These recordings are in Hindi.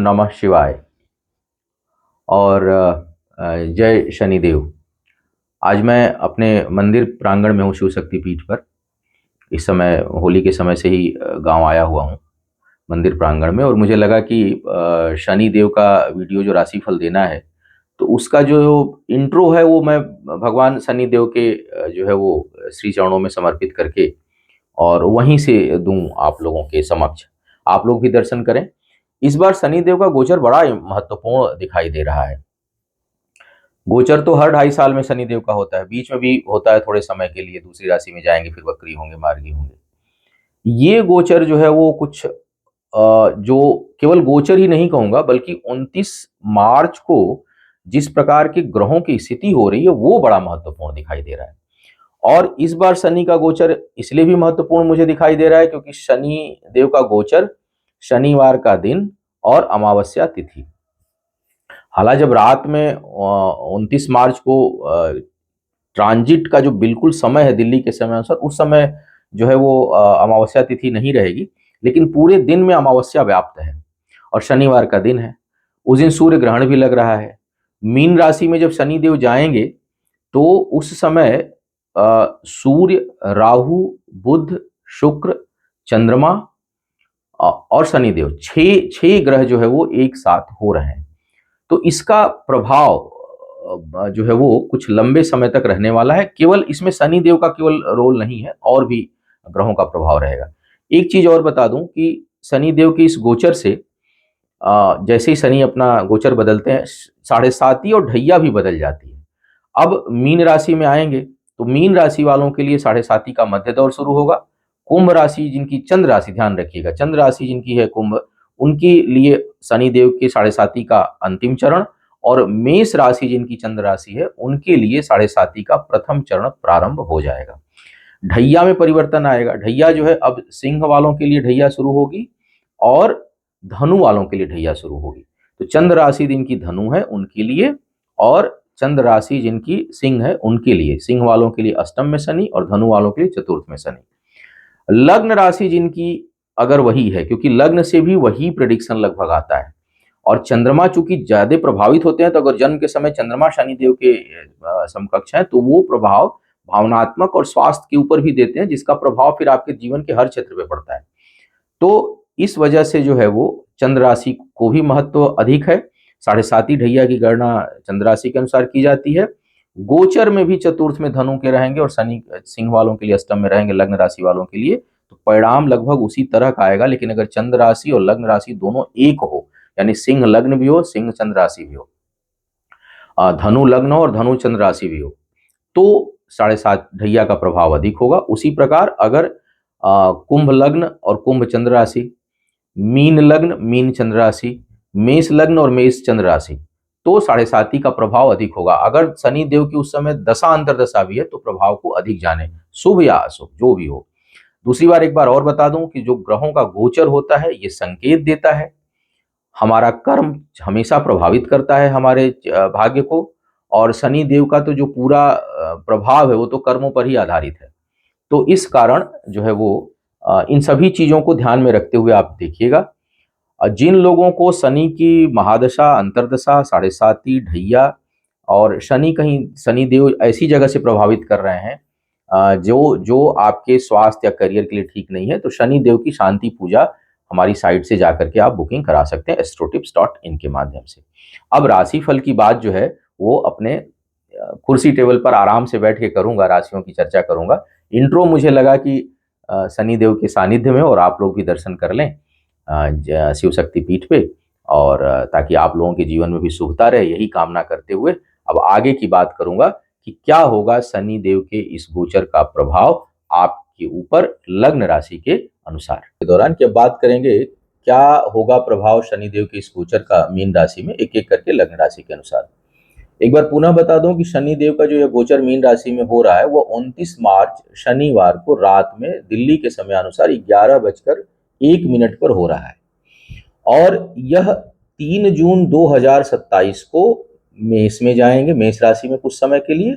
नमः शिवाय और जय शनिदेव। आज मैं अपने मंदिर प्रांगण में हूँ, शिव शक्ति पीठ पर। इस समय होली के समय से ही गांव आया हुआ हूँ मंदिर प्रांगण में, और मुझे लगा कि शनि देव का वीडियो जो राशिफल देना है, तो उसका जो इंट्रो है वो मैं भगवान शनि देव के जो है वो श्री चरणों में समर्पित करके और वहीं से दूं आप लोगों के समक्ष। आप लोग भी दर्शन करें। इस बार शनि देव का गोचर बड़ा ही महत्वपूर्ण दिखाई दे रहा है। गोचर तो हर 2.5 साल में शनि देव का होता है, बीच में भी होता है थोड़े समय के लिए, दूसरी राशि में जाएंगे, फिर वक्री होंगे, मार्गी होंगे। ये गोचर जो है वो कुछ जो केवल गोचर ही नहीं कहूंगा, बल्कि 29 मार्च को जिस प्रकार के ग्रहों की स्थिति हो रही है वो बड़ा महत्वपूर्ण दिखाई दे रहा है। और इस बार शनि का गोचर इसलिए भी महत्वपूर्ण मुझे दिखाई दे रहा है क्योंकि शनि देव का गोचर शनिवार का दिन और अमावस्या तिथि। हालांकि जब रात में 29 मार्च को ट्रांजिट का जो बिल्कुल समय है दिल्ली के समय अनुसार, उस समय जो है वो अमावस्या तिथि नहीं रहेगी, लेकिन पूरे दिन में अमावस्या व्याप्त है और शनिवार का दिन है। उस दिन सूर्य ग्रहण भी लग रहा है। मीन राशि में जब शनि देव जाएंगे तो उस समय सूर्य, राहु, बुध, शुक्र, चंद्रमा और शनिदेव, छह ग्रह जो है वो एक साथ हो रहे हैं। तो इसका प्रभाव जो है वो कुछ लंबे समय तक रहने वाला है। केवल इसमें शनि देव का केवल रोल नहीं है, और भी ग्रहों का प्रभाव रहेगा। एक चीज और बता दूं कि शनि देव के इस गोचर से जैसे ही शनि अपना गोचर बदलते हैं, 7.5 और ढैया भी बदल जाती है। अब मीन राशि में आएंगे तो मीन राशि वालों के लिए 7.5 का मध्य दौर शुरू होगा। कुंभ राशि जिनकी, चंद्र राशि, ध्यान रखिएगा, चंद्र राशि जिनकी है कुंभ, उनके लिए शनि देव के 7.5 का अंतिम चरण, और मेष राशि जिनकी चंद्र राशि है उनके लिए 7.5 का प्रथम चरण प्रारंभ हो जाएगा। ढैया में परिवर्तन आएगा। ढैया जो है अब सिंह वालों के लिए ढैया शुरू होगी और धनु वालों के लिए ढैया शुरू होगी। तो चंद्र राशि जिनकी धनु है उनके लिए, और चंद्र राशि जिनकी सिंह है उनके लिए, सिंह वालों के लिए अष्टम में शनि और धनु वालों के लिए चतुर्थ में शनि। लग्न राशि जिनकी अगर वही है, क्योंकि लग्न से भी वही प्रेडिक्शन लगभग आता है, और चंद्रमा चूंकि ज्यादा प्रभावित होते हैं, तो अगर जन्म के समय चंद्रमा शनि देव के समकक्ष है तो वो प्रभाव भावनात्मक और स्वास्थ्य के ऊपर भी देते हैं, जिसका प्रभाव फिर आपके जीवन के हर क्षेत्र में पड़ता है। तो इस वजह से जो है वो चंद्र राशि को भी महत्व अधिक है। 7.5 ढैया की गणना चंद्र राशि के अनुसार की जाती है। गोचर में भी चतुर्थ में धनु के रहेंगे और शनि सिंह वालों के लिए अष्टम में रहेंगे, लग्न राशि वालों के लिए। तो परिणाम लगभग उसी तरह का आएगा। लेकिन अगर चंद्र राशि और लग्न राशि दोनों एक हो, यानी सिंह लग्न भी हो, सिंह चंद्र राशि भी हो, धनु लग्न हो और धनु चंद्र राशि भी हो, तो 7.5 ढैया का प्रभाव अधिक होगा। उसी प्रकार अगर कुंभ लग्न और कुंभ चंद्र राशि, मीन लग्न, मीन चंद्र राशि, मेष लग्न और मेष चंद्र राशि, तो 7.5 का प्रभाव अधिक होगा। अगर शनि देव की उस समय दशा अंतरदशा भी है तो प्रभाव को अधिक जाने, शुभ या अशुभ जो भी हो। दूसरी बार एक बार और बता दूं कि जो ग्रहों का गोचर होता है ये संकेत देता है। हमारा कर्म हमेशा प्रभावित करता है हमारे भाग्य को, और शनि देव का तो जो पूरा प्रभाव है वो तो कर्मों पर ही आधारित है। तो इस कारण जो है वो इन सभी चीजों को ध्यान में रखते हुए आप देखिएगा। जिन लोगों को शनि की महादशा, अंतरदशा, 7.5 ढैया और शनि कहीं, शनि देव ऐसी जगह से प्रभावित कर रहे हैं जो जो आपके स्वास्थ्य या करियर के लिए ठीक नहीं है, तो शनि देव की शांति पूजा हमारी साइट से जाकर के आप बुकिंग करा सकते हैं astrotips.in के माध्यम से। अब राशिफल की बात जो है वो अपने कुर्सी टेबल पर आराम से बैठ के करूंगा, राशियों की चर्चा करूंगा। इंट्रो मुझे लगा कि शनि देव के सानिध्य में, और आप लोग भी दर्शन कर लें शिव शक्ति पीठ पे, और ताकि आप लोगों के जीवन में भी शुभता रहे, यही कामना करते हुए अब आगे की बात करूंगा कि क्या होगा शनि देव के इस गोचर का प्रभाव आपके ऊपर लग्न राशि के अनुसार। के दौरान क्या बात करेंगे, क्या होगा प्रभाव शनि देव के इस गोचर का मीन राशि में, एक एक करके लग्न राशि के अनुसार। एक बार पुनः बता दूं कि शनि देव का जो ये गोचर मीन राशि में हो रहा है वो 29 मार्च शनिवार को रात में दिल्ली के समय अनुसार 11:01 पर हो रहा है, और यह 3 जून 2027 को मेष में जाएंगे, मेष राशि में कुछ समय के लिए,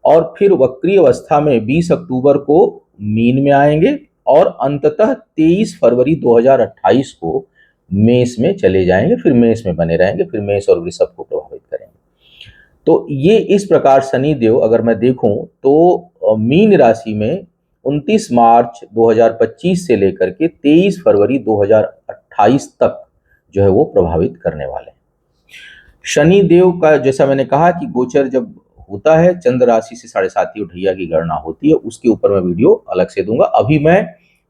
और फिर वक्री अवस्था में 20 अक्टूबर को मीन में आएंगे, और अंततः 23 फरवरी 2028 को मेष में चले जाएंगे, फिर मेष में बने रहेंगे, फिर मेष और वृषभ को प्रभावित करेंगे। तो ये इस प्रकार शनि देव अगर मैं देखूं तो मीन राशि में 29 मार्च 2025 से लेकर के 23 फरवरी 2028 तक जो है वो प्रभावित करने वाले हैं। शनि देव का जैसा मैंने कहा कि गोचर जब होता है चंद्र राशि से 7.5 उठैया की गणना होती है, उसके ऊपर मैं वीडियो अलग से दूंगा। अभी मैं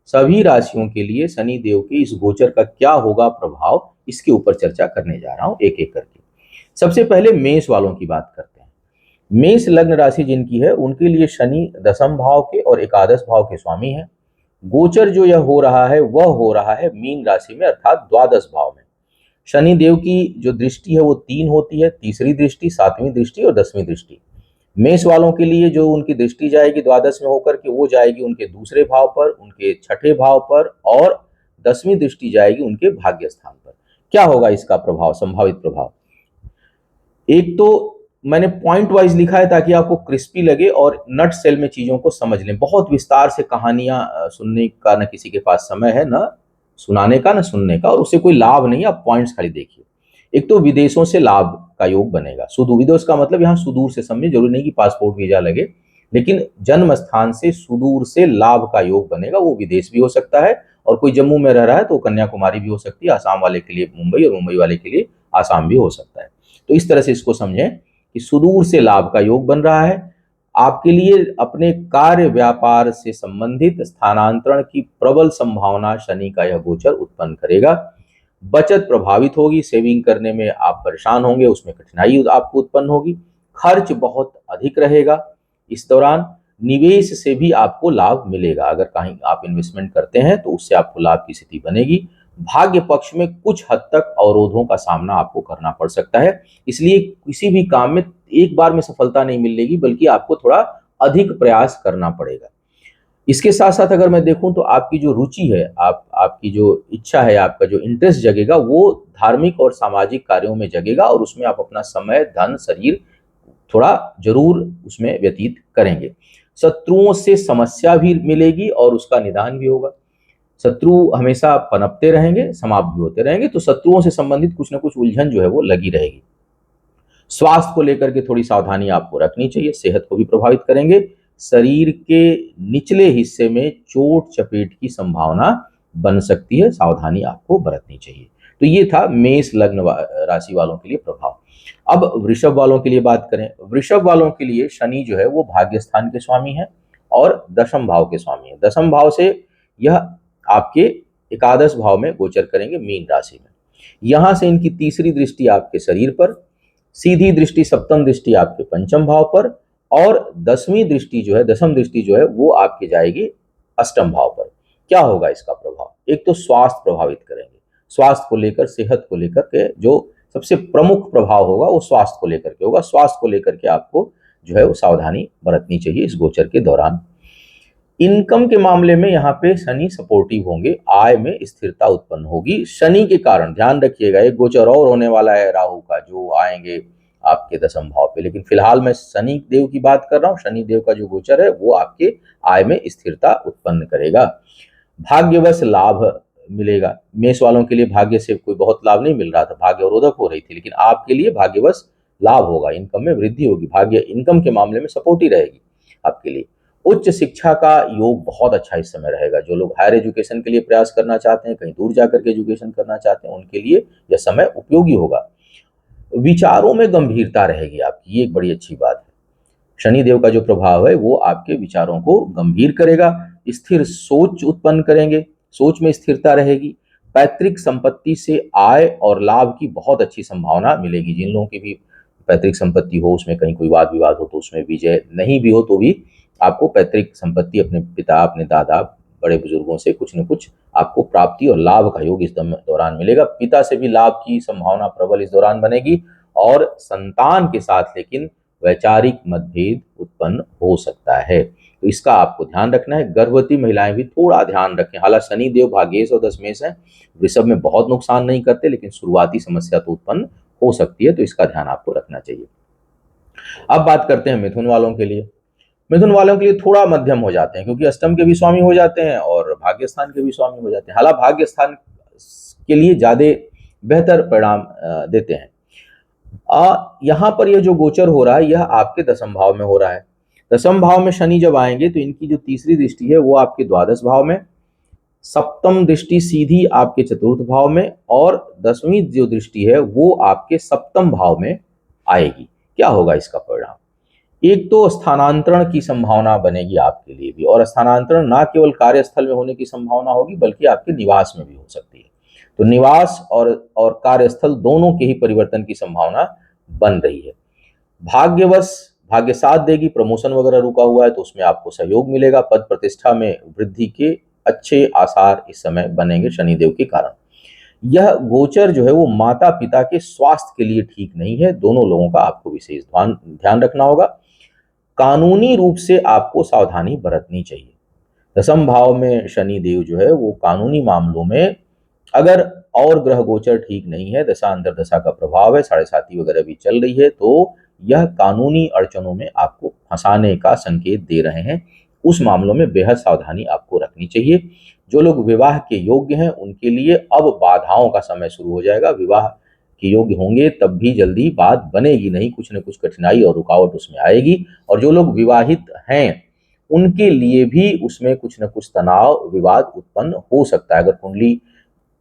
सभी राशियों के लिए शनि देव के इस गोचर का क्या होगा प्रभाव, इसके ऊपर चर्चा करने जा रहा हूं एक एक करके। सबसे पहले मेष वालों की बात करते हैं। मेष लग्न राशि जिनकी है उनके लिए शनि दसम भाव के और एकादश भाव के स्वामी है। गोचर जो यह हो रहा है वह हो रहा है मीन राशि में अर्थात द्वादश भाव में। शनि देव की जो दृष्टि है वो 3 होती है, तीसरी दृष्टि, 7वीं दृष्टि और 10वीं दृष्टि। मेष वालों के लिए जो उनकी दृष्टि जाएगी द्वादश में होकर के, वो जाएगी उनके दूसरे भाव पर, उनके छठे भाव पर, और 10वीं दृष्टि जाएगी उनके भाग्य स्थान पर। क्या होगा इसका प्रभाव, संभावित प्रभाव? एक तो मैंने पॉइंट वाइज लिखा है ताकि आपको क्रिस्पी लगे और नट सेल में चीजों को समझ लें। बहुत विस्तार से कहानियां सुनने का न किसी के पास समय है, न सुनाने का न सुनने का, और उससे कोई लाभ नहीं। आप पॉइंट्स खाली देखिए। एक तो विदेशों से लाभ का योग बनेगा। सुदूर, विदेश का मतलब यहाँ सुदूर से समझे, जरूरी नहीं कि पासपोर्ट वीजा लगे, लेकिन जन्म स्थान से सुदूर से लाभ का योग बनेगा। वो विदेश भी हो सकता है, और कोई जम्मू में रह रहा है तो कन्याकुमारी भी हो सकती है, आसाम वाले के लिए मुंबई और मुंबई वाले के लिए आसाम भी हो सकता है। तो इस तरह से इसको समझें कि सुदूर से लाभ का योग बन रहा है। आपके लिए अपने कार्य व्यापार से संबंधित स्थानांतरण की प्रबल संभावना शनि का यह गोचर उत्पन्न करेगा। बचत प्रभावित होगी, सेविंग करने में आप परेशान होंगे, उसमें कठिनाई आपको उत्पन्न होगी। खर्च बहुत अधिक रहेगा इस दौरान। निवेश से भी आपको लाभ मिलेगा, अगर कहीं आप इन्वेस्टमेंट करते हैं तो उससे आपको लाभ की स्थिति बनेगी। भाग्य पक्ष में कुछ हद तक अवरोधों का सामना आपको करना पड़ सकता है, इसलिए किसी भी काम में एक बार में सफलता नहीं मिलेगी, बल्कि आपको थोड़ा अधिक प्रयास करना पड़ेगा। इसके साथ साथ अगर मैं देखूं तो आपकी जो रुचि है, आपकी जो इच्छा है, आपका जो इंटरेस्ट जगेगा वो धार्मिक और सामाजिक कार्यों में जगेगा, और उसमें आप अपना समय, धन, शरीर थोड़ा जरूर उसमें व्यतीत करेंगे। शत्रुओं से समस्या भी मिलेगी और उसका निदान भी होगा। शत्रु हमेशा पनपते रहेंगे, समाप्त भी होते रहेंगे, तो शत्रुओं से संबंधित कुछ ना कुछ उलझन जो है वो लगी रहेगी। स्वास्थ्य को लेकर के थोड़ी सावधानी आपको रखनी चाहिए, सेहत को भी प्रभावित करेंगे। शरीर के निचले हिस्से में चोट चपेट की संभावना बन सकती है, सावधानी आपको बरतनी चाहिए। तो ये था मेष लग्न राशि वालों के लिए प्रभाव। अब वृषभ वालों के लिए बात करें। वृषभ वालों के लिए शनि जो है वो भाग्य स्थान के स्वामी है और दशम भाव के स्वामी है। दशम भाव से यह आपके एकादश भाव में गोचर करेंगे, मीन राशि में। यहां से इनकी तीसरी दृष्टि आपके शरीर पर, सीधी दृष्टि, सप्तम दृष्टि आपके पंचम भाव पर, और 10वीं दृष्टि जो है, दसम दृष्टि जो है वो आपके जाएगी अष्टम भाव पर। क्या होगा इसका प्रभाव? एक तो स्वास्थ्य प्रभावित करेंगे। स्वास्थ्य को लेकर, सेहत को लेकर के जो सबसे प्रमुख प्रभाव होगा वो स्वास्थ्य को लेकर के होगा। स्वास्थ्य को लेकर के आपको जो है वो सावधानी बरतनी चाहिए इस गोचर के दौरान। इनकम के मामले में यहाँ पे शनि सपोर्टिव होंगे, आय में स्थिरता उत्पन्न होगी शनि के कारण। ध्यान रखिएगा, एक गोचर और होने वाला है राहु का, जो आएंगे आपके दशम भाव पे, लेकिन फिलहाल मैं शनि देव की बात कर रहा हूँ। शनि देव का जो गोचर है वो आपके आय में स्थिरता उत्पन्न करेगा। भाग्यवश लाभ मिलेगा। मेष वालों के लिए भाग्य से कोई बहुत लाभ नहीं मिल रहा था, भाग्य अवरोधक हो रही थी, लेकिन आपके लिए भाग्यवश लाभ होगा, इनकम में वृद्धि होगी। भाग्य इनकम के मामले में सपोर्ट ही रहेगी आपके लिए। उच्च शिक्षा का योग बहुत अच्छा इस समय रहेगा। जो लोग हायर एजुकेशन के लिए प्रयास करना चाहते हैं, कहीं दूर जाकर के एजुकेशन करना चाहते हैं, उनके लिए यह समय उपयोगी होगा। विचारों में गंभीरता रहेगी आपकी, ये एक बड़ी अच्छी बात है। शनिदेव का जो प्रभाव है वो आपके विचारों को गंभीर करेगा, स्थिर सोच उत्पन्न करेंगे, सोच में स्थिरता रहेगी। पैतृक संपत्ति से आय और लाभ की बहुत अच्छी संभावना मिलेगी। जिन लोगों की भी पैतृक संपत्ति हो, उसमें कहीं कोई वाद विवाद हो तो उसमें विजय नहीं भी हो तो भी आपको पैतृक संपत्ति, अपने पिता, अपने दादा, बड़े बुजुर्गों से कुछ न कुछ आपको प्राप्ति और लाभ का योग इस दौरान मिलेगा। पिता से भी लाभ की संभावना प्रबल इस दौरान बनेगी, और संतान के साथ लेकिन वैचारिक मतभेद उत्पन्न हो सकता है, तो इसका आपको ध्यान रखना है। गर्भवती महिलाएं भी थोड़ा ध्यान रखें। हालांकि शनि देव भाग्येश और दशमेश है, वृषभ में बहुत नुकसान नहीं करते, लेकिन शुरुआती समस्या तो उत्पन्न हो सकती है, तो इसका ध्यान आपको रखना चाहिए। अब बात करते हैं मिथुन वालों के लिए। मिथुन वालों के लिए थोड़ा मध्यम हो जाते हैं, क्योंकि अष्टम के भी स्वामी हो जाते हैं और भाग्य स्थान के भी स्वामी हो जाते हैं। हालांकि भाग्य स्थान के लिए ज़्यादा बेहतर परिणाम देते हैं। यहाँ पर यह जो गोचर हो रहा है यह आपके दसम भाव में हो रहा है। दसम भाव में शनि जब आएंगे तो इनकी जो तीसरी दृष्टि है वो आपके द्वादश भाव में, सप्तम दृष्टि सीधी आपके चतुर्थ भाव में, और 10वीं जो दृष्टि है वो आपके सप्तम भाव में आएगी। क्या होगा इसका परिणाम? एक तो स्थानांतरण की संभावना बनेगी आपके लिए भी, और स्थानांतरण ना केवल कार्यस्थल में होने की संभावना होगी बल्कि आपके निवास में भी हो सकती है। तो निवास और कार्यस्थल दोनों के ही परिवर्तन की संभावना बन रही है। भाग्यवश भाग्य साथ देगी, प्रमोशन वगैरह रुका हुआ है तो उसमें आपको सहयोग मिलेगा, पद प्रतिष्ठा में वृद्धि के अच्छे आसार इस समय बनेंगे शनिदेव के कारण। यह गोचर जो है वो माता पिता के स्वास्थ्य के लिए ठीक नहीं है। दोनों लोगों का आपको विशेष ध्यान रखना होगा। कानूनी रूप से आपको सावधानी बरतनी चाहिए। दसम भाव में शनि देव जो है वो कानूनी मामलों में, अगर और ग्रह गोचर ठीक नहीं है, दशा अंतर्दशा का प्रभाव है, साढ़े साती वगैरह भी चल रही है, तो यह कानूनी अड़चनों में आपको फंसाने का संकेत दे रहे हैं। उस मामलों में बेहद सावधानी आपको रखनी चाहिए। जो लोग विवाह के योग्य हैं उनके लिए अब बाधाओं का समय शुरू हो जाएगा। विवाह के योग्य होंगे तब भी जल्दी बात बनेगी नहीं, कुछ न कुछ कठिनाई और रुकावट उसमें आएगी। और जो लोग विवाहित हैं उनके लिए भी उसमें कुछ न कुछ तनाव विवाद उत्पन्न हो सकता है। अगर कुंडली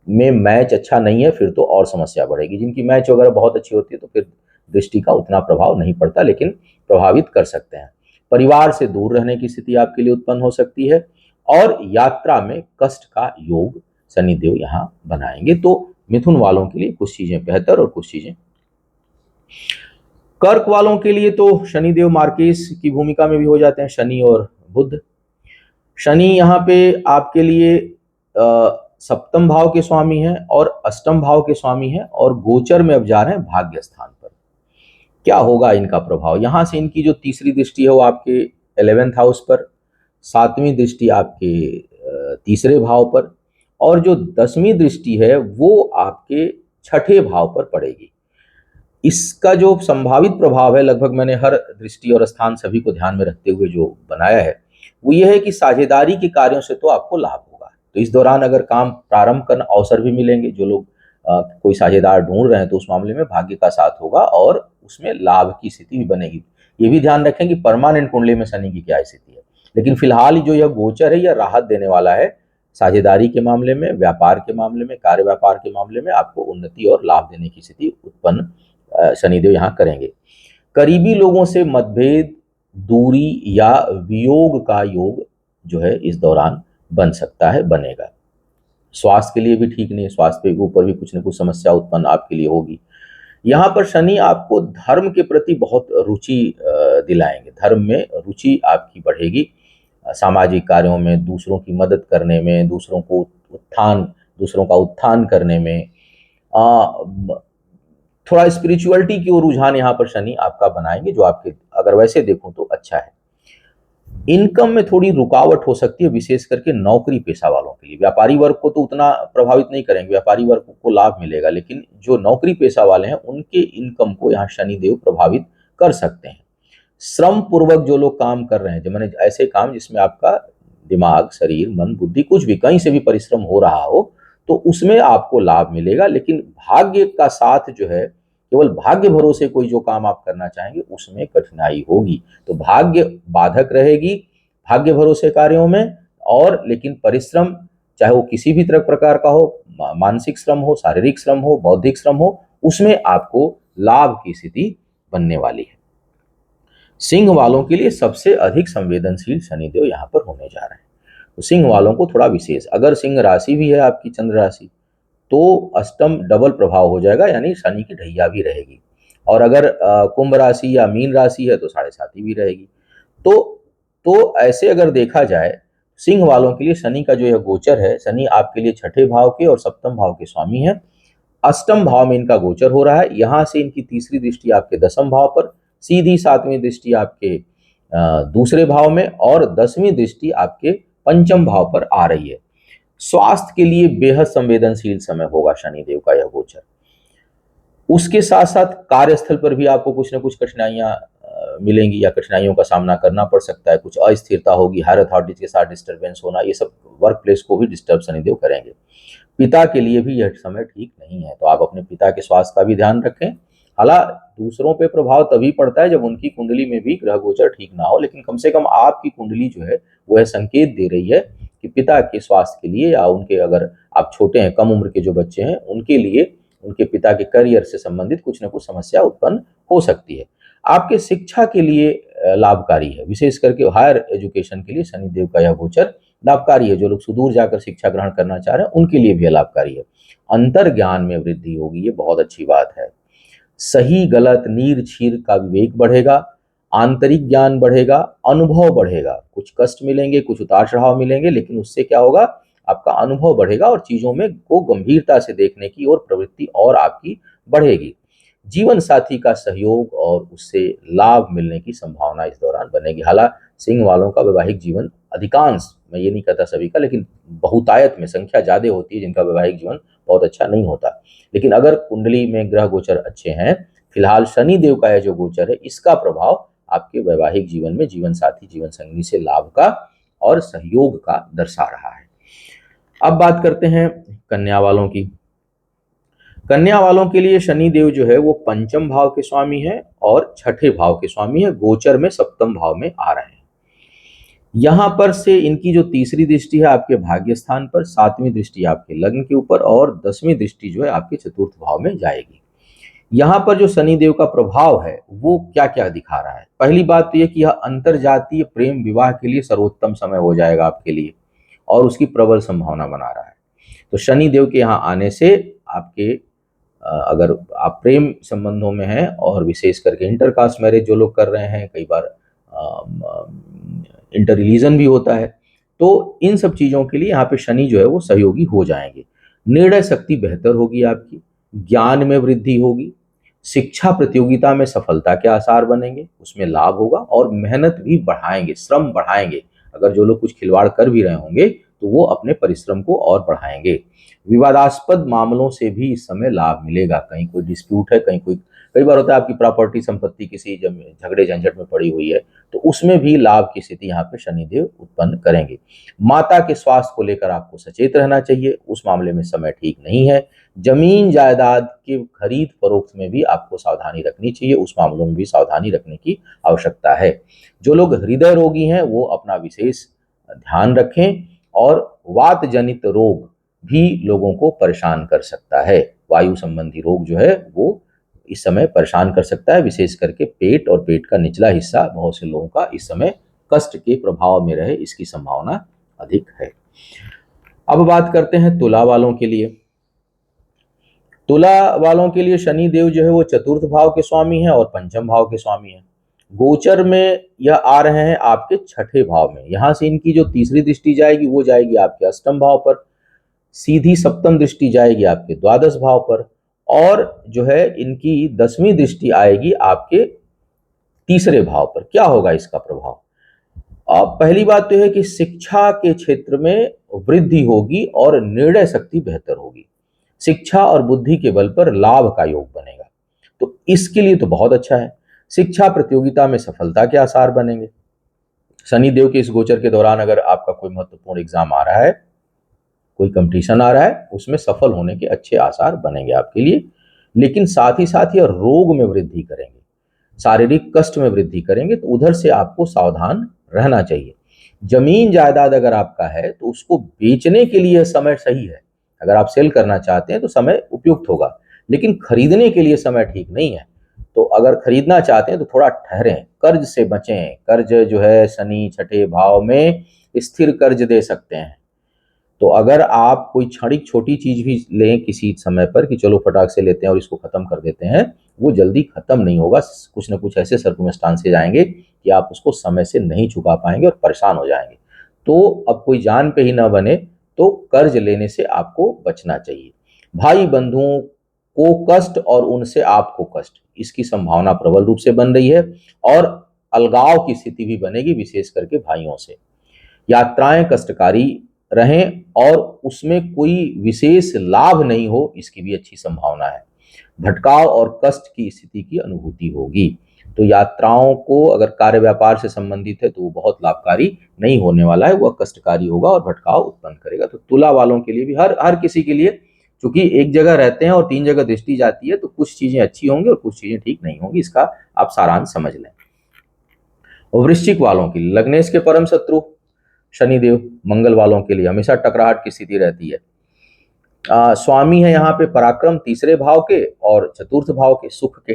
में मैच अच्छा नहीं है फिर तो और समस्या बढ़ेगी। जिनकी मैच वगैरह बहुत अच्छी होती है तो फिर दृष्टि का उतना प्रभाव नहीं पड़ता, लेकिन प्रभावित कर सकते हैं। परिवार से दूर रहने की स्थिति आपके लिए उत्पन्न हो सकती है, और यात्रा में कष्ट का योग शनिदेव यहाँ बनाएंगे। तो मिथुन वालों के लिए कुछ चीजें बेहतर और कुछ चीजें। कर्क वालों के लिए तो शनिदेव मार्केश की भूमिका में भी हो जाते हैं, शनि और बुध। शनि यहाँ पे आपके लिए सप्तम भाव के स्वामी हैं और अष्टम भाव के स्वामी हैं, और गोचर में अब जा रहे हैं भाग्य स्थान पर। क्या होगा इनका प्रभाव? यहां से इनकी जो तीसरी दृष्टि है वो आपके 11th हाउस पर, सातवीं दृष्टि आपके तीसरे भाव पर, और जो 10वीं दृष्टि है वो आपके छठे भाव पर पड़ेगी। इसका जो संभावित प्रभाव है, लगभग मैंने हर दृष्टि और स्थान सभी को ध्यान में रखते हुए जो बनाया है, वो ये है कि साझेदारी के कार्यों से तो आपको लाभ होगा। तो इस दौरान अगर काम प्रारंभ करना, अवसर भी मिलेंगे। जो लोग कोई साझेदार ढूंढ रहे हैं तो उस मामले में भाग्य का साथ होगा और उसमें लाभ की स्थिति भी बनेगी। ये भी ध्यान रखें कि परमानेंट कुंडली में शनि की क्या स्थिति है, लेकिन फिलहाल जो यह गोचर है यह राहत देने वाला है। साझेदारी के मामले में, व्यापार के मामले में, कार्य व्यापार के मामले में आपको उन्नति और लाभ देने की स्थिति उत्पन्न शनिदेव यहाँ करेंगे। करीबी लोगों से मतभेद, दूरी या वियोग का योग जो है इस दौरान बन सकता है, बनेगा। स्वास्थ्य के लिए भी ठीक नहीं, स्वास्थ्य के ऊपर भी कुछ न कुछ समस्या उत्पन्न आपके लिए होगी। यहाँ पर शनि आपको धर्म के प्रति बहुत रुचि दिलाएंगे। धर्म में रुचि आपकी बढ़ेगी, सामाजिक कार्यों में, दूसरों की मदद करने में, दूसरों का उत्थान करने में, थोड़ा स्पिरिचुअलिटी की ओर रुझान यहाँ पर शनि आपका बनाएंगे, जो आपके अगर वैसे देखूं तो अच्छा है। इनकम में थोड़ी रुकावट हो सकती है, विशेष करके नौकरी पेशा वालों के लिए। व्यापारी वर्ग को तो उतना प्रभावित नहीं करेंगे, व्यापारी वर्ग को लाभ मिलेगा, लेकिन जो नौकरी पेशा वाले हैं उनके इनकम को यहाँ शनिदेव प्रभावित कर सकते हैं। श्रम पूर्वक जो लोग काम कर रहे हैं, जो मैंने ऐसे काम जिसमें आपका दिमाग, शरीर, मन, बुद्धि कुछ भी कहीं से भी परिश्रम हो रहा हो, तो उसमें आपको लाभ मिलेगा। लेकिन भाग्य का साथ जो है, केवल भाग्य भरोसे कोई जो काम आप करना चाहेंगे उसमें कठिनाई होगी। तो भाग्य बाधक रहेगी भाग्य भरोसे कार्यों में, और लेकिन परिश्रम चाहे वो किसी भी तरह प्रकार का हो, मानसिक श्रम हो, शारीरिक श्रम हो, बौद्धिक श्रम हो, उसमें आपको लाभ की स्थिति बनने वाली है। सिंह वालों के लिए सबसे अधिक संवेदनशील शनिदेव यहाँ पर होने जा रहे हैं। तो सिंह वालों को थोड़ा विशेष, अगर सिंह राशि भी है आपकी चंद्र राशि, तो अष्टम डबल प्रभाव हो जाएगा, यानी शनि की ढैया भी रहेगी। और अगर कुंभ राशि या मीन राशि है तो साढ़े साती भी रहेगी। तो ऐसे अगर देखा जाए, सिंह वालों के लिए शनि का जो यह गोचर है, शनि आपके लिए छठे भाव के और सप्तम भाव के स्वामी है। अष्टम भाव में इनका गोचर हो रहा है, यहां से इनकी तीसरी दृष्टि आपके दसम भाव पर, सीधी सातवीं दृष्टि आपके दूसरे भाव में, और 10वीं दृष्टि आपके पंचम भाव पर आ रही है। स्वास्थ्य के लिए बेहद संवेदनशील समय होगा शनिदेव का यह गोचर। उसके साथ साथ कार्यस्थल पर भी आपको कुछ न कुछ कठिनाइयां मिलेंगी या कठिनाइयों का सामना करना पड़ सकता है। कुछ अस्थिरता होगी, हायर अथॉरिटीज के साथ डिस्टर्बेंस होना, ये सब वर्क प्लेस को भी डिस्टर्ब शनिदेव करेंगे। पिता के लिए भी यह समय ठीक नहीं है, तो आप अपने पिता के स्वास्थ्य का भी ध्यान रखें। हालांकि दूसरों पे प्रभाव तभी पड़ता है जब उनकी कुंडली में भी ग्रह गोचर ठीक ना हो, लेकिन कम से कम आपकी कुंडली जो है वो यह संकेत दे रही है कि पिता के स्वास्थ्य के लिए, या उनके, अगर आप छोटे हैं, कम उम्र के जो बच्चे हैं, उनके लिए उनके पिता के करियर से संबंधित कुछ न कुछ समस्या उत्पन्न हो सकती है। आपके शिक्षा के लिए लाभकारी है, विशेष करके हायर एजुकेशन के लिए शनिदेव का यह गोचर लाभकारी है। जो लोग सुदूर जाकर शिक्षा ग्रहण करना चाह रहे हैं उनके लिए भी लाभकारी है। अंतर ज्ञान में वृद्धि होगी, ये बहुत अच्छी बात है। सही गलत नीर छीर का विवेक बढ़ेगा, आंतरिक ज्ञान बढ़ेगा, अनुभव बढ़ेगा। कुछ कष्ट मिलेंगे, कुछ उतार चढ़ाव मिलेंगे, लेकिन उससे क्या होगा, आपका अनुभव बढ़ेगा और चीजों में को गंभीरता से देखने की और प्रवृत्ति और आपकी बढ़ेगी। जीवन साथी का सहयोग और उससे लाभ मिलने की संभावना इस दौरान बनेगी। हालांकि सिंह वालों का वैवाहिक जीवन अधिकांश, मैं ये नहीं कहता सभी का, लेकिन बहुतायत में संख्या ज्यादा होती है जिनका वैवाहिक जीवन बहुत अच्छा नहीं होता। लेकिन अगर कुंडली में ग्रह गोचर अच्छे हैं, फिलहाल शनि देव का यह जो गोचर है, इसका प्रभाव आपके वैवाहिक जीवन में जीवन साथी जीवन संगी से लाभ का और सहयोग का दर्शा रहा है। अब बात करते हैं कन्या वालों की। कन्या वालों के लिए शनि देव जो है वो पंचम भाव के स्वामी है और छठे भाव के स्वामी है। गोचर में सप्तम भाव में आ रहे हैं। यहां पर से इनकी जो तीसरी दृष्टि है आपके भाग्य स्थान पर, सातवीं दृष्टि आपके लग्न के ऊपर और 10वीं दृष्टि जो है आपके चतुर्थ भाव में जाएगी। यहाँ पर जो शनि देव का प्रभाव है वो क्या क्या दिखा रहा है। पहली बात तो ये कि यह अंतर जातीय प्रेम विवाह के लिए सर्वोत्तम समय हो जाएगा आपके लिए, और उसकी प्रबल संभावना बना रहा है। तो शनि देव के यहाँ आने से आपके अगर आप प्रेम संबंधों में हैं, और विशेष करके इंटरकास्ट मैरिज जो लोग कर रहे हैं, कई बार इंटर रिलीजन भी होता है, तो इन सब चीज़ों के लिए यहाँ पे शनि जो है वो सहयोगी हो जाएंगे। निर्णय शक्ति बेहतर होगी आपकी, ज्ञान में वृद्धि होगी, शिक्षा प्रतियोगिता में सफलता के आसार बनेंगे, उसमें लाभ होगा, और मेहनत भी बढ़ाएंगे, श्रम बढ़ाएंगे। अगर जो लोग कुछ खिलवाड़ कर भी रहे होंगे तो वो अपने परिश्रम को और बढ़ाएंगे। विवादास्पद मामलों से भी इस समय लाभ मिलेगा। कहीं कोई डिस्प्यूट है, कहीं कोई, कई बार होता है आपकी प्रॉपर्टी संपत्ति किसी झगड़े झंझट में पड़ी हुई है, तो उसमें भी लाभ की स्थिति यहाँ पे शनिदेव उत्पन्न करेंगे। माता के स्वास्थ्य को लेकर आपको सचेत रहना चाहिए, उस मामले में समय ठीक नहीं है। जमीन जायदाद के खरीद फरोख्त में भी आपको सावधानी रखनी चाहिए, उस मामलों में भी सावधानी रखने की आवश्यकता है। जो लोग हृदय रोगी हैं वो अपना विशेष ध्यान रखें, और वात जनित रोग भी लोगों को परेशान कर सकता है। वायु संबंधी रोग जो है वो इस समय परेशान कर सकता है, विशेष करके पेट और पेट का निचला हिस्सा बहुत से लोगों का इस समय कष्ट के प्रभाव में रहे, इसकी संभावना अधिक है। अब बात करते हैं तुला वालों के लिए। तुला वालों के लिए शनि देव जो है वो चतुर्थ भाव के स्वामी हैं और पंचम भाव के स्वामी हैं। गोचर में यह आ रहे हैं आपके छठे भाव में। यहां से इनकी जो तीसरी दृष्टि जाएगी वो जाएगी आपके अष्टम भाव पर, सीधी सप्तम दृष्टि जाएगी आपके द्वादश भाव पर, और जो है इनकी 10वीं दृष्टि आएगी आपके तीसरे भाव पर। क्या होगा इसका प्रभाव? अब पहली बात तो है कि शिक्षा के क्षेत्र में वृद्धि होगी और निर्णय शक्ति बेहतर होगी। शिक्षा और बुद्धि के बल पर लाभ का योग बनेगा, तो इसके लिए तो बहुत अच्छा है। शिक्षा प्रतियोगिता में सफलता के आसार बनेंगे। शनि देव के इस गोचर के दौरान अगर आपका कोई महत्वपूर्ण एग्जाम आ रहा है, कोई कंपटीशन आ रहा है, उसमें सफल होने के अच्छे आसार बनेंगे आपके लिए। लेकिन साथ ही रोग में वृद्धि करेंगे, शारीरिक कष्ट में वृद्धि करेंगे, तो उधर से आपको सावधान रहना चाहिए। जमीन जायदाद अगर आपका है तो उसको बेचने के लिए समय सही है। अगर आप सेल करना चाहते हैं तो समय उपयुक्त होगा, लेकिन खरीदने के लिए समय ठीक नहीं है। तो अगर खरीदना चाहते हैं तो थोड़ा ठहरें, कर्ज से बचें। कर्ज जो है शनि छठे भाव में स्थिर कर्ज दे सकते हैं। तो अगर आप कोई क्षणिक छोटी चीज भी लें किसी समय पर कि चलो फटाक से लेते हैं और इसको खत्म कर देते हैं, वो जल्दी खत्म नहीं होगा। कुछ ना कुछ ऐसे सर्कमस्टांसेस आएंगे कि आप उसको समय से नहीं चुका पाएंगे और परेशान हो जाएंगे। तो अब कोई जान पे ही ना बने, तो कर्ज लेने से आपको बचना चाहिए। भाई बंधुओं को कष्ट और उनसे आपको कष्ट, इसकी संभावना प्रबल रूप से बन रही है, और अलगाव की स्थिति भी बनेगी, विशेष करके भाइयों से। यात्राएं कष्टकारी रहें और उसमें कोई विशेष लाभ नहीं हो, इसकी भी अच्छी संभावना है। भटकाव और कष्ट की स्थिति की अनुभूति होगी। तो यात्राओं को अगर कार्य व्यापार से संबंधित है तो वो बहुत लाभकारी नहीं होने वाला है, वह कष्टकारी होगा और भटकाव उत्पन्न करेगा। तो तुला वालों के लिए भी हर हर किसी के लिए, चूंकि एक जगह रहते हैं और 3 जगह दृष्टि जाती है, तो कुछ चीजें अच्छी होंगी और कुछ चीजें ठीक नहीं होंगी, इसका आप सारांश समझ लें। और वृश्चिक वालों के लिए लग्नेश के परम शत्रु शनिदेव मंगल वालों के लिए हमेशा टकराहट की स्थिति रहती है। स्वामी है यहाँ पे पराक्रम तीसरे भाव के और चतुर्थ भाव के सुख के।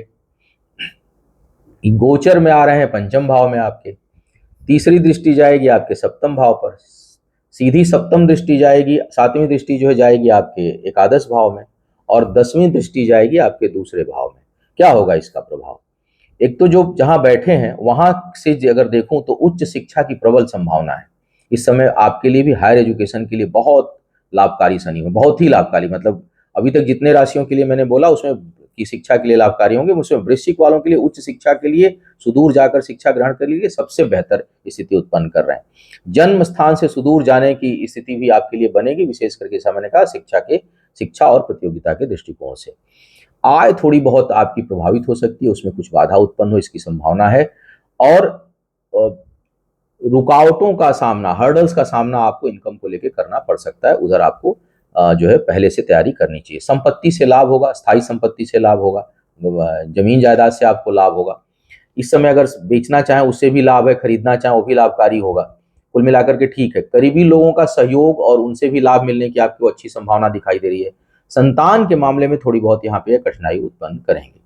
गोचर में आ रहे हैं पंचम भाव में आपके, तीसरी दृष्टि जाएगी आपके सप्तम भाव पर, सीधी सप्तम दृष्टि जाएगी, सातवीं दृष्टि जो है जाएगी आपके एकादश भाव में, और 10वीं दृष्टि जाएगी आपके दूसरे भाव में। क्या होगा इसका प्रभाव? एक तो जो जहां बैठे हैं वहां से अगर देखूं तो उच्च शिक्षा की प्रबल संभावना है इस समय आपके लिए भी। हायर एजुकेशन के लिए बहुत लाभकारी शनि है, बहुत ही लाभकारी, मतलब अभी तक जितने राशियों के लिए मैंने बोला उसमें की शिक्षा के लिए लाभकारी होंगे, उसमें वृश्चिक वालों के लिए उच्च शिक्षा के लिए सुदूर जाकर शिक्षा ग्रहण कर लिए सबसे बेहतर स्थिति उत्पन्न कर रहे हैं। जन्म स्थान से सुदूर जाने की स्थिति भी आपके लिए बनेगी, विशेष करके मैंने कहा शिक्षा और प्रतियोगिता के दृष्टिकोण से। आय थोड़ी बहुत आपकी प्रभावित हो सकती है, उसमें कुछ बाधा उत्पन्न हो इसकी संभावना है, और रुकावटों का सामना, हर्डल्स का सामना आपको इनकम को लेकर करना पड़ सकता है, उधर आपको जो है पहले से तैयारी करनी चाहिए। संपत्ति से लाभ होगा, स्थायी संपत्ति से लाभ होगा, जमीन जायदाद से आपको लाभ होगा। इस समय अगर बेचना चाहें उससे भी लाभ है, खरीदना चाहें वो भी लाभकारी होगा। कुल मिलाकर के ठीक है। करीबी लोगों का सहयोग और उनसे भी लाभ मिलने की आपको अच्छी संभावना दिखाई दे रही है। संतान के मामले में थोड़ी बहुत यहाँ पे कठिनाई उत्पन्न करेंगे,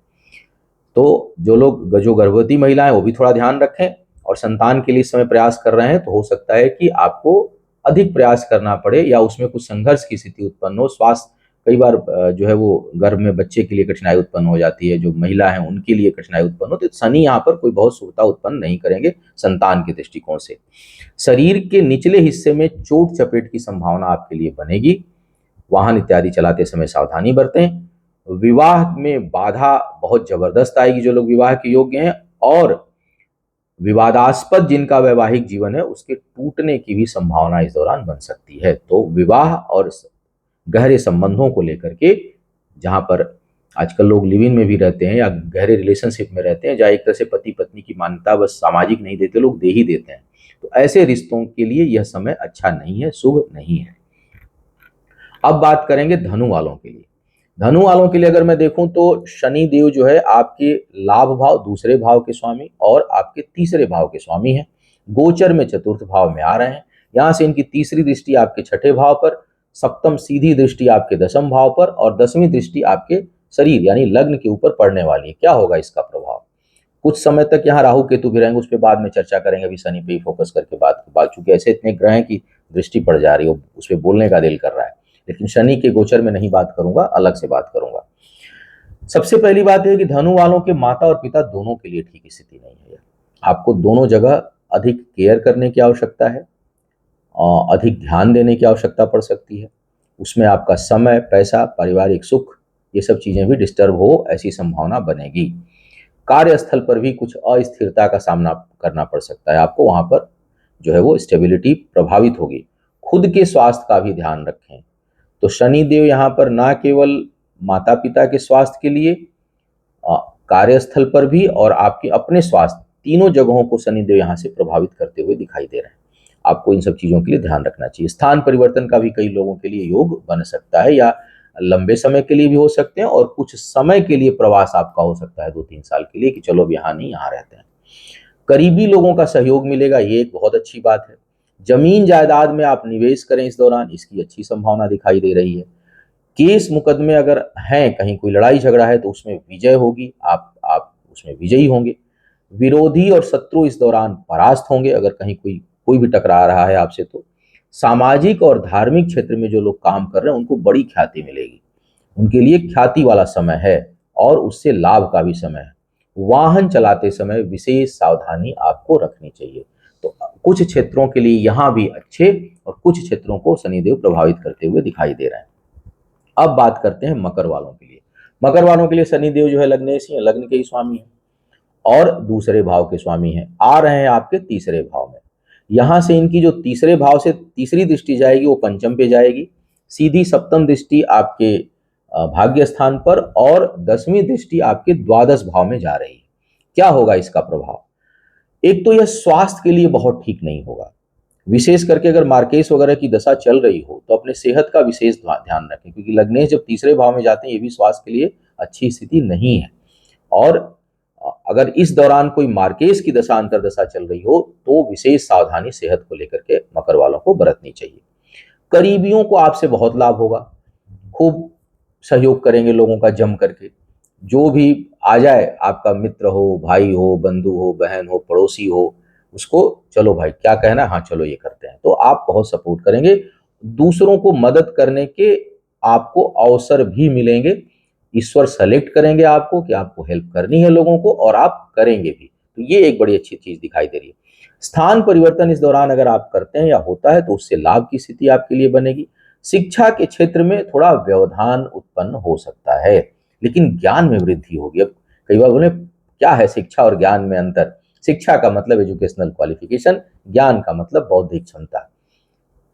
तो जो गर्भवती महिलाएं वो भी थोड़ा ध्यान रखें, और संतान के लिए इस समय प्रयास कर रहे हैं तो हो सकता है कि आपको अधिक प्रयास करना पड़े या उसमें कुछ संघर्ष की स्थिति उत्पन्न हो। स्वास्थ्य कई बार जो है वो गर्भ में बच्चे के लिए कठिनाई उत्पन्न हो जाती है, जो महिला है उनके लिए कठिनाई उत्पन्न होती है। तो शनि यहाँ पर कोई बहुत सुविधा उत्पन्न नहीं करेंगे संतान के दृष्टिकोण से। शरीर के निचले हिस्से में चोट चपेट की संभावना आपके लिए बनेगी, वाहन इत्यादि चलाते समय सावधानी बरतें। विवाह में बाधा बहुत जबरदस्त आएगी जो लोग विवाह के योग्य हैं, और विवादास्पद जिनका वैवाहिक जीवन है उसके टूटने की भी संभावना इस दौरान बन सकती है। तो विवाह और गहरे संबंधों को लेकर के, जहां पर आजकल लोग लिव इन में भी रहते हैं या गहरे रिलेशनशिप में रहते हैं, जहां एक तरह से पति पत्नी की मान्यता बस सामाजिक नहीं देते, लोग दे ही देते हैं, तो ऐसे रिश्तों के लिए यह समय अच्छा नहीं है, शुभ नहीं है। अब बात करेंगे धनु वालों के लिए। धनु वालों के लिए अगर मैं देखूं तो शनि देव जो है आपके लाभ भाव दूसरे भाव के स्वामी और आपके तीसरे भाव के स्वामी हैं। गोचर में चतुर्थ भाव में आ रहे हैं, यहां से इनकी तीसरी दृष्टि आपके छठे भाव पर, सप्तम सीधी दृष्टि आपके दशम भाव पर, और 10वीं दृष्टि आपके शरीर यानी लग्न के ऊपर पड़ने वाली है। क्या होगा इसका प्रभाव? कुछ समय तक यहाँ राहु केतु भी रहेंगे, उस पर बाद में चर्चा करेंगे, अभी शनि पे ही फोकस करके बात चूंकि ऐसे इतने ग्रह हैं कि दृष्टि पड़ जा रही है, उस पर बोलने का दिल कर रहा है, लेकिन शनि के गोचर में नहीं बात करूंगा, अलग से बात करूंगा। सबसे पहली बात है कि धनु वालों के माता और पिता दोनों के लिए ठीक स्थिति नहीं है। आपको दोनों जगह अधिक केयर करने की आवश्यकता है, अधिक ध्यान देने की आवश्यकता पड़ सकती है। उसमें आपका समय, पैसा, पारिवारिक सुख, ये सब चीजें भी डिस्टर्ब हो ऐसी संभावना बनेगी। कार्यस्थल पर भी कुछ अस्थिरता का सामना करना पड़ सकता है आपको, वहां पर जो है वो स्टेबिलिटी प्रभावित होगी। खुद के स्वास्थ्य का भी ध्यान रखें। तो शनि देव यहाँ पर ना केवल माता पिता के स्वास्थ्य के लिए, कार्यस्थल पर भी और आपके अपने स्वास्थ्य, तीनों जगहों को शनि देव यहाँ से प्रभावित करते हुए दिखाई दे रहे हैं। आपको इन सब चीजों के लिए ध्यान रखना चाहिए। स्थान परिवर्तन का भी कई लोगों के लिए योग बन सकता है, या लंबे समय के लिए भी हो सकते हैं, और कुछ समय के लिए प्रवास आपका हो सकता है 2-3 साल के लिए, कि चलो अब यहाँ नहीं, यहाँ रहते हैं। करीबी लोगों का सहयोग मिलेगा, ये एक बहुत अच्छी बात है। जमीन जायदाद में आप निवेश करें इस दौरान, इसकी अच्छी संभावना दिखाई दे रही है। केस मुकदमे अगर हैं, कहीं कोई लड़ाई झगड़ा है तो उसमें विजय होगी, आप उसमें विजयी होंगे। विरोधी और शत्रु इस दौरान परास्त होंगे, अगर कहीं कोई भी टकरा रहा है आपसे तो। सामाजिक और धार्मिक क्षेत्र में जो लोग काम कर रहे हैं उनको बड़ी ख्याति मिलेगी, उनके लिए ख्याति वाला समय है, और उससे लाभ का भी समय है। वाहन चलाते समय विशेष सावधानी आपको रखनी चाहिए। तो कुछ क्षेत्रों के लिए यहाँ भी अच्छे, और कुछ क्षेत्रों को शनिदेव प्रभावित करते हुए दिखाई दे रहे हैं। अब बात करते हैं मकर वालों के लिए। मकर वालों के लिए शनिदेव जो है लग्नेश ही, लग्न के ही स्वामी है और दूसरे भाव के स्वामी हैं, आ रहे हैं आपके तीसरे भाव में। यहां से इनकी जो तीसरे भाव से तीसरी दृष्टि जाएगी वो पंचम पे जाएगी, सीधी सप्तम दृष्टि आपके भाग्य स्थान पर, और 10वीं दृष्टि आपके द्वादश भाव में जा रही है। क्या होगा इसका प्रभाव? एक तो यह स्वास्थ्य के लिए बहुत ठीक नहीं होगा। विशेष करके अगर मार्केस वगैरह की दशा चल रही हो तो अपने सेहत का विशेष ध्यान रखें, क्योंकि लग्नेश जब तीसरे भाव में जाते हैं ये भी स्वास्थ्य के लिए अच्छी स्थिति नहीं है। और अगर इस दौरान कोई मार्केस की दशा अंतर्दशा चल रही हो तो विशेष सावधानी सेहत को लेकर के मकर वालों को बरतनी चाहिए। करीबियों को आपसे बहुत लाभ होगा, खूब सहयोग करेंगे लोगों का जम करके। जो भी आ जाए, आपका मित्र हो, भाई हो, बंधु हो, बहन हो, पड़ोसी हो, उसको चलो भाई क्या कहना है, हाँ चलो ये करते हैं, तो आप बहुत सपोर्ट करेंगे। दूसरों को मदद करने के आपको अवसर भी मिलेंगे। ईश्वर सेलेक्ट करेंगे आपको कि आपको हेल्प करनी है लोगों को, और आप करेंगे भी। तो ये एक बड़ी अच्छी चीज दिखाई दे रही है। स्थान परिवर्तन इस दौरान अगर आप करते हैं या होता है तो उससे लाभ की स्थिति आपके लिए बनेगी। शिक्षा के क्षेत्र में थोड़ा व्यवधान उत्पन्न हो सकता है, लेकिन ज्ञान में वृद्धि होगी। अब कई बार बोले क्या है शिक्षा और ज्ञान में अंतर? शिक्षा का मतलब एजुकेशनल क्वालिफिकेशन, ज्ञान का मतलब बौद्धिक क्षमता।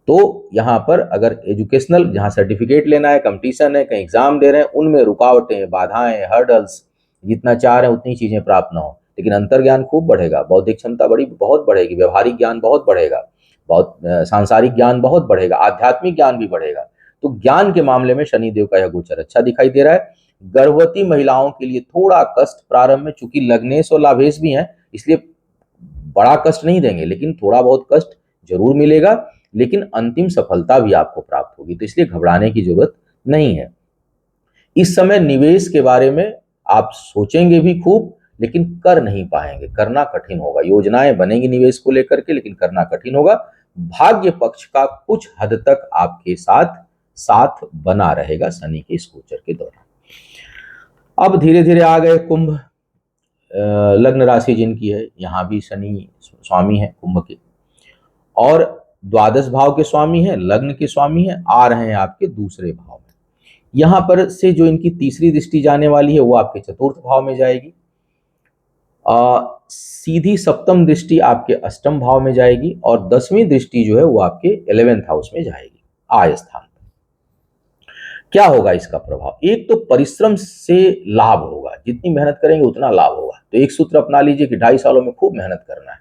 तो यहाँ पर अगर एजुकेशनल, जहाँ सर्टिफिकेट लेना है, कंपटीशन है, कहीं एग्जाम दे रहे हैं, उनमें रुकावटें, बाधाएं, हर्डल्स, जितना चाह रहे हैं उतनी चीजें प्राप्त ना हो, लेकिन अंतर ज्ञान खूब बढ़ेगा, बौद्धिक क्षमता बहुत बढ़ेगी, व्यवहारिक ज्ञान बहुत बढ़ेगा, बहुत सांसारिक ज्ञान बहुत बढ़ेगा, आध्यात्मिक ज्ञान भी बढ़ेगा। तो ज्ञान के मामले में शनिदेव का यह गोचर अच्छा दिखाई दे रहा है। गर्भवती महिलाओं के लिए थोड़ा कष्ट प्रारंभ में, चूंकि लग्नेश और लाभेश भी हैं, इसलिए बड़ा कष्ट नहीं देंगे, लेकिन थोड़ा बहुत कष्ट जरूर मिलेगा, लेकिन अंतिम सफलता भी आपको प्राप्त होगी, तो इसलिए घबराने की जरूरत नहीं है। इस समय निवेश के बारे में आप सोचेंगे भी खूब, लेकिन कर नहीं पाएंगे, करना कठिन होगा। योजनाएं बनेंगी निवेश को लेकर के, लेकिन करना कठिन होगा। भाग्य पक्ष का कुछ हद तक आपके साथ साथ बना रहेगा शनि के इस गोचर के दौरान। अब धीरे धीरे आ गए कुंभ। लग्न राशि जिनकी है, यहां भी शनि स्वामी है कुंभ के, और द्वादश भाव के स्वामी है, लग्न के स्वामी है, आ रहे हैं आपके दूसरे भाव में। यहां पर से जो इनकी तीसरी दृष्टि जाने वाली है वो आपके चतुर्थ भाव में जाएगी। सीधी सप्तम दृष्टि आपके अष्टम भाव में जाएगी, और 10वीं दृष्टि जो है वो आपके 11th हाउस में जाएगी, आय स्थान। क्या होगा इसका प्रभाव? एक तो परिश्रम से लाभ होगा, जितनी मेहनत करेंगे उतना लाभ होगा। तो एक सूत्र अपना लीजिए कि 2.5 सालों में खूब मेहनत करना है,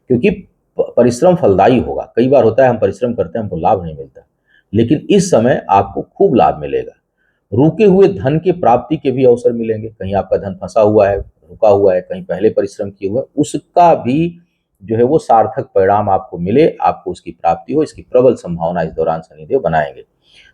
क्योंकि परिश्रम फलदायी होगा। कई बार होता है हम परिश्रम करते हैं, हमको लाभ नहीं मिलता, लेकिन इस समय आपको खूब लाभ मिलेगा। रुके हुए धन की प्राप्ति के भी अवसर मिलेंगे। कहीं आपका धन फंसा हुआ है, रुका हुआ है, कहीं पहले परिश्रम किए हुए, उसका भी जो है वो सार्थक परिणाम आपको मिले, आपको उसकी प्राप्ति हो, इसकी प्रबल संभावना इस दौरान शनिदेव बनाएंगे।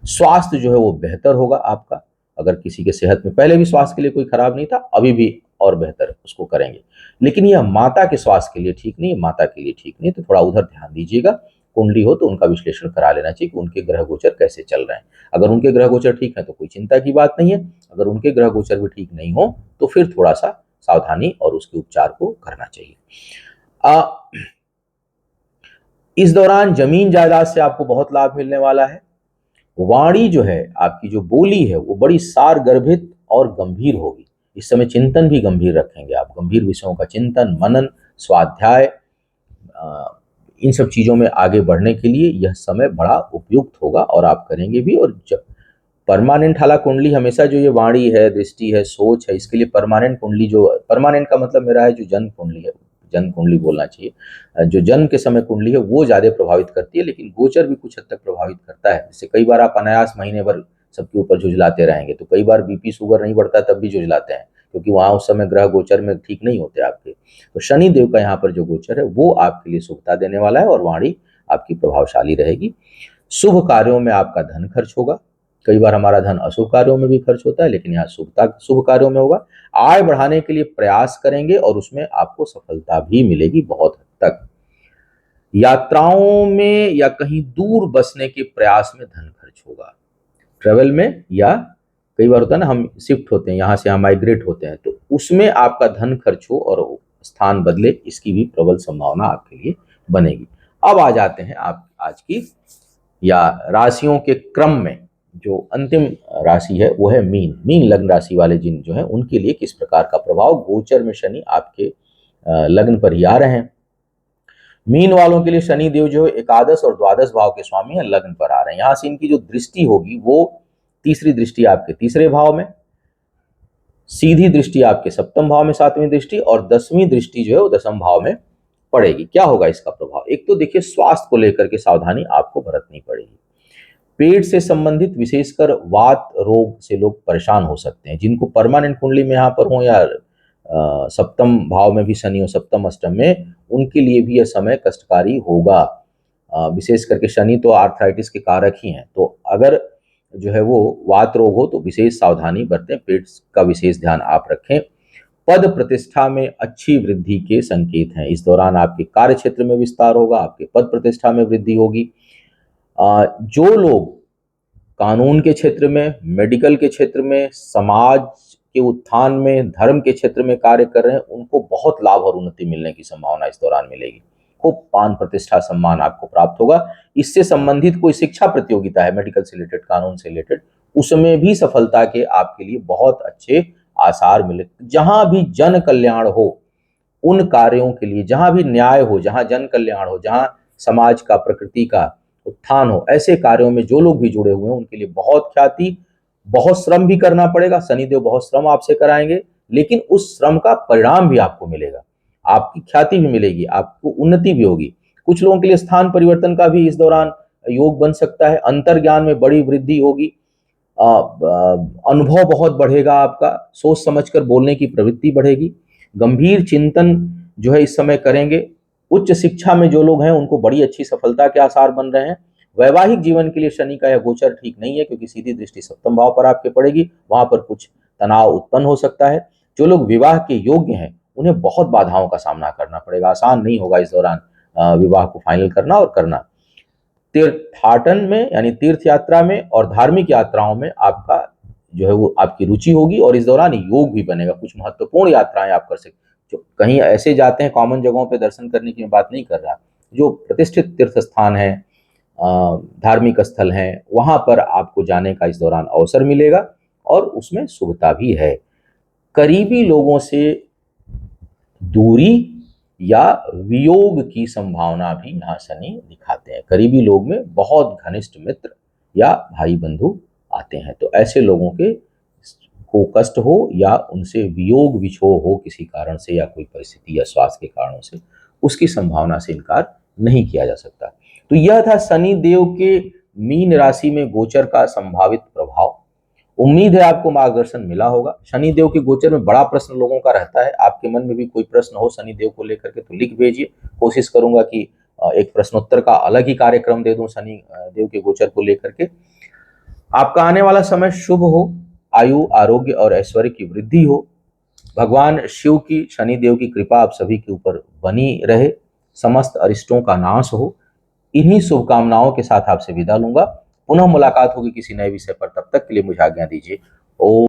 स्वास्थ्य जो है वो बेहतर होगा आपका। अगर किसी के सेहत में पहले भी स्वास्थ्य के लिए कोई खराब नहीं था, अभी भी और बेहतर उसको करेंगे। लेकिन यह माता के स्वास्थ्य के लिए ठीक नहीं है, माता के लिए ठीक नहीं, तो थोड़ा उधर ध्यान दीजिएगा। कुंडली हो तो उनका विश्लेषण करा लेना चाहिए कि उनके ग्रह गोचर कैसे चल रहे हैं। अगर उनके ग्रह गोचर ठीक है तो कोई चिंता की बात नहीं है, अगर उनके ग्रह गोचर भी ठीक नहीं हो तो फिर थोड़ा सा सावधानी और उसके उपचार को करना चाहिए। इस दौरान जमीन जायदाद से आपको बहुत लाभ मिलने वाला है। वाणी जो है, आपकी जो बोली है, वो बड़ी सार गर्भित और गंभीर होगी। इस समय चिंतन भी गंभीर रखेंगे आप, गंभीर विषयों का चिंतन, मनन, स्वाध्याय, इन सब चीजों में आगे बढ़ने के लिए यह समय बड़ा उपयुक्त होगा, और आप करेंगे भी। और जब परमानेंट, हालांकि कुंडली हमेशा जो ये वाणी है, दृष्टि है, सोच है, इसके लिए परमानेंट कुंडली, जो परमानेंट का मतलब मेरा है जो जन्म कुंडली है, जन्म कुंडली बोलना चाहिए, जो जन्म के समय कुंडली है वो ज्यादा प्रभावित करती है, लेकिन गोचर भी कुछ हद तक प्रभावित करता है। जैसे कई बार आप अनायास महीने भर सबके ऊपर झुझलाते रहेंगे, तो कई बार बीपी शुगर नहीं बढ़ता तब भी झुझलाते हैं, क्योंकि वहां उस समय ग्रह गोचर में ठीक नहीं होते आपके। तो शनि देव का यहाँ पर जो गोचर है वो आपके लिए शुभता देने वाला है, और वाणी आपकी प्रभावशाली रहेगी। शुभ कार्यों में आपका धन खर्च होगा। कई बार हमारा धन अशुभ कार्यों में भी खर्च होता है, लेकिन यहाँ शुभ कार्यों में होगा। आय बढ़ाने के लिए प्रयास करेंगे और उसमें आपको सफलता भी मिलेगी बहुत हद तक। यात्राओं में या कहीं दूर बसने के प्रयास में धन खर्च होगा, ट्रेवल में, या कई बार होता है ना हम शिफ्ट होते हैं, यहाँ से हम माइग्रेट होते हैं, तो उसमें आपका धन खर्च हो और स्थान बदले, इसकी भी प्रबल संभावना आपके लिए बनेगी। अब आ जाते हैं आप आज की या राशियों के क्रम में। जो अंतिम राशि है वो है मीन। मीन लग्न राशि वाले जिन जो है उनके लिए किस प्रकार का प्रभाव, गोचर में शनि आपके लग्न पर ही आ रहे हैं। मीन वालों के लिए शनि देव जो है एकादश और द्वादश भाव के स्वामी है, लग्न पर आ रहे हैं। यहां से इनकी जो दृष्टि होगी वो तीसरी दृष्टि आपके तीसरे भाव में, सीधी दृष्टि आपके सप्तम भाव में, सातवीं दृष्टि, और 10वीं दृष्टि जो है वो 10वें भाव में पड़ेगी। क्या होगा इसका प्रभाव? एक तो देखिए, स्वास्थ्य को लेकर के सावधानी आपको बरतनी पड़ेगी। पेट से संबंधित विशेषकर वात रोग से लोग परेशान हो सकते हैं। जिनको परमानेंट कुंडली में यहाँ पर हो या सप्तम भाव में भी शनि हो, सप्तम अष्टम में, उनके लिए भी यह समय कष्टकारी होगा। विशेष करके शनि तो आर्थराइटिस के कारक ही हैं, तो अगर जो है वो वात रोग हो तो विशेष सावधानी बरतें, पेट का विशेष ध्यान आप रखें। पद प्रतिष्ठा में अच्छी वृद्धि के संकेत हैं। इस दौरान आपके कार्य क्षेत्र में विस्तार होगा, आपके पद प्रतिष्ठा में वृद्धि होगी। जो लोग कानून के क्षेत्र में, मेडिकल के क्षेत्र में, समाज के उत्थान में, धर्म के क्षेत्र में कार्य कर रहे हैं, उनको बहुत लाभ और उन्नति मिलने की संभावना इस दौरान मिलेगी। खूब मान प्रतिष्ठा सम्मान आपको प्राप्त होगा। इससे संबंधित कोई शिक्षा प्रतियोगिता है, मेडिकल से रिलेटेड, कानून से रिलेटेड, उसमें भी सफलता के आपके लिए बहुत अच्छे आसार मिले। जहां भी जन कल्याण हो उन कार्यों के लिए, जहां भी न्याय हो, जहां जन कल्याण हो, जहां समाज का, प्रकृति का उत्थान हो, ऐसे कार्यों में जो लोग भी जुड़े हुए हैं उनके लिए बहुत ख्याति, बहुत श्रम भी करना पड़ेगा। शनिदेव बहुत श्रम आपसे कराएंगे, लेकिन उस श्रम का परिणाम भी आपको मिलेगा, आपकी ख्याति भी मिलेगी, आपको उन्नति भी होगी। कुछ लोगों के लिए स्थान परिवर्तन का भी इस दौरान योग बन सकता है। अंतर्ज्ञान में बड़ी वृद्धि होगी। अनुभव बहुत बढ़ेगा आपका, सोच समझकर बोलने की प्रवृत्ति बढ़ेगी। गंभीर चिंतन जो है इस समय करेंगे। उच्च शिक्षा में जो लोग हैं उनको बड़ी अच्छी सफलता के आसार बन रहे हैं। वैवाहिक जीवन के लिए शनि का यह गोचर ठीक नहीं है, क्योंकि सीधी दृष्टि सप्तम भाव पर आपके पड़ेगी, वहां पर कुछ तनाव उत्पन्न हो सकता है। जो लोग विवाह के योग्य हैं उन्हें बहुत बाधाओं का सामना करना पड़ेगा, आसान नहीं होगा इस दौरान विवाह को फाइनल करना और करना। तीर्थाटन में यानी तीर्थ यात्रा में और धार्मिक यात्राओं में आपका जो है वो आपकी रुचि होगी, और इस दौरान योग भी बनेगा। कुछ महत्वपूर्ण यात्राएं आप कर सकते, जो कहीं ऐसे जाते हैं कॉमन जगहों पे दर्शन करने की मैं बात नहीं कर रहा, जो प्रतिष्ठित तीर्थ स्थान है, धार्मिक स्थल हैं, वहां पर आपको जाने का इस दौरान अवसर मिलेगा और उसमें शुभता भी है। करीबी लोगों से दूरी या वियोग की संभावना भी यहाँ शनि दिखाते हैं। करीबी लोग में बहुत घनिष्ठ मित्र या भाई बंधु आते हैं, तो ऐसे लोगों के को कष्ट हो या उनसे वियोग विछोह हो किसी कारण से, या कोई परिस्थिति या स्वास्थ्य के कारणों से, उसकी संभावना से इनकार नहीं किया जा सकता। तो यह था शनि देव के मीन राशि में गोचर का संभावित प्रभाव। उम्मीद है आपको मार्गदर्शन मिला होगा। शनि देव के गोचर में बड़ा प्रश्न लोगों का रहता है। आपके मन में भी कोई प्रश्न हो शनि देव को लेकर के तो लिख भेजिए। कोशिश करूंगा कि एक प्रश्नोत्तर का अलग ही कार्यक्रम दे दूं शनि देव के गोचर को लेकर के। आपका आने वाला समय शुभ हो, आयु, आरोग्य और ऐश्वर्य की वृद्धि हो। भगवान शिव की, शनि देव की कृपा आप सभी के ऊपर बनी रहे। समस्त अरिष्टों का नाश हो। इन्हीं शुभकामनाओं के साथ आपसे विदा लूंगा। पुनः मुलाकात होगी किसी नए विषय पर, तब तक के लिए मुझे आज्ञा दीजिए। ओम।